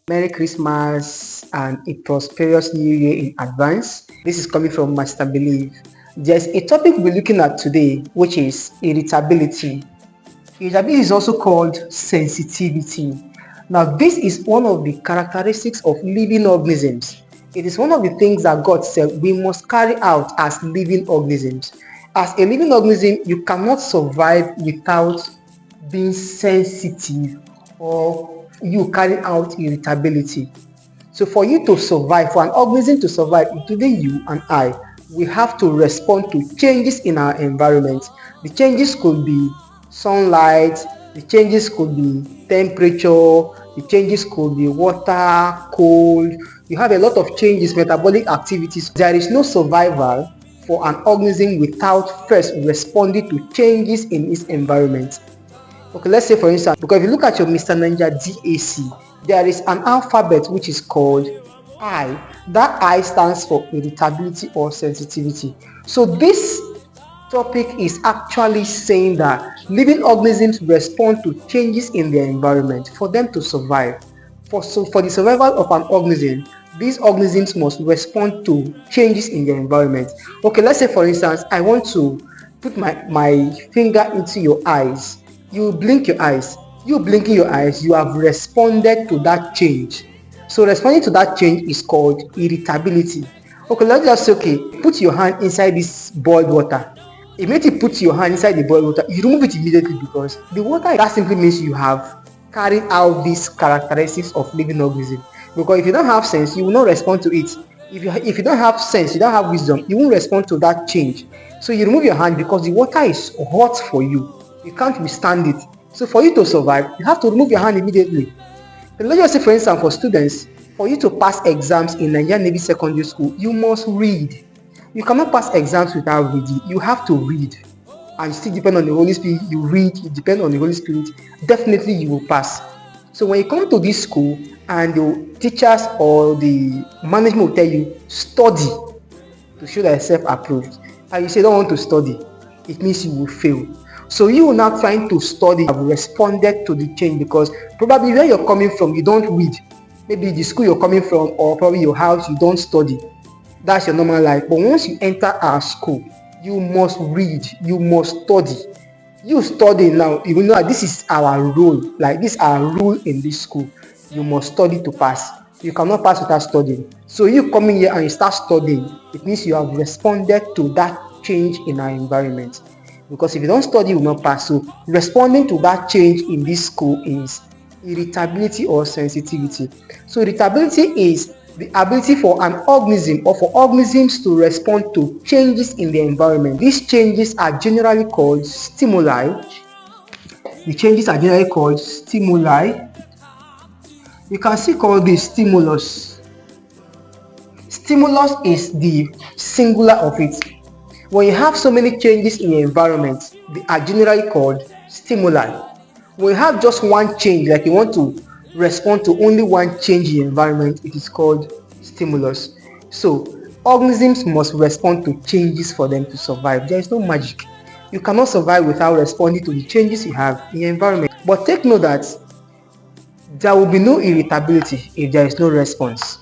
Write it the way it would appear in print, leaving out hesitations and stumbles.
Merry Christmas and a prosperous New Year in advance. This is coming from Master Believe. There's a topic we're looking at today, which is irritability. Irritability is also called sensitivity. Now, this is one of the characteristics of living organisms. It is one of the things that God said we must carry out as living organisms. As a living organism, you cannot survive without being sensitive or you carry out irritability. So for you to survive, for an organism to survive, including you and I, we have to respond to changes in our environment. The changes could be sunlight, the changes could be temperature, the changes could be water, cold. You have a lot of changes, metabolic activities. There is no survival for an organism without first responding to changes in its environment. Okay, let's say for instance, because if you look at your Mr. Ninja DAC, there is an alphabet which is called I. That I stands for irritability or sensitivity. So this topic is actually saying that living organisms respond to changes in their environment for them to survive. For the survival of an organism, these organisms must respond to changes in their environment. Okay, let's say for instance, I want to put my finger into your eyes. You blink your eyes. You blinking your eyes, you have responded to that change. So responding to that change is called irritability. Okay, let's just say, okay, put your hand inside this boiled water. Immediately you put your hand inside the boiled water, you remove it immediately because the water, that simply means you have carried out these characteristics of living organism. Because if you don't have sense, you will not respond to it. If you don't have sense, you don't have wisdom, you won't respond to that change. So you remove your hand because the water is hot for you. You can't withstand it. So for you to survive, you have to remove your hand immediately. But let's just say for instance, for students, for you to pass exams in Nigerian Navy Secondary School, you must read. You cannot pass exams without reading. You have to read. And still depend on the Holy Spirit, you read, you depend on the Holy Spirit, definitely you will pass. So when you come to this school and the teachers or the management will tell you, study to show that yourself approved, and you say don't want to study, it means you will fail. So you are now trying to study, have responded to the change because probably where you're coming from, you don't read. Maybe the school you're coming from or probably your house, you don't study. That's your normal life. But once you enter our school, you must read, you must study. You study now, you know this is our rule, like this is our rule in this school. You must study to pass. You cannot pass without studying. So you come in here and you start studying, it means you have responded to that change in our environment. Because if you don't study, you will not pass. So responding to that change in this school is irritability or sensitivity. So irritability is the ability for an organism or for organisms to respond to changes in the environment. These changes are generally called stimuli. The changes are generally called stimuli. You can see called this stimulus. Stimulus is the singular of it. When you have so many changes in your environment, they are generally called stimuli. When you have just one change, like you want to respond to only one change in your environment, it is called stimulus. So organisms must respond to changes for them to survive. There is no magic. You cannot survive without responding to the changes you have in your environment. But take note that there will be no irritability if there is no response.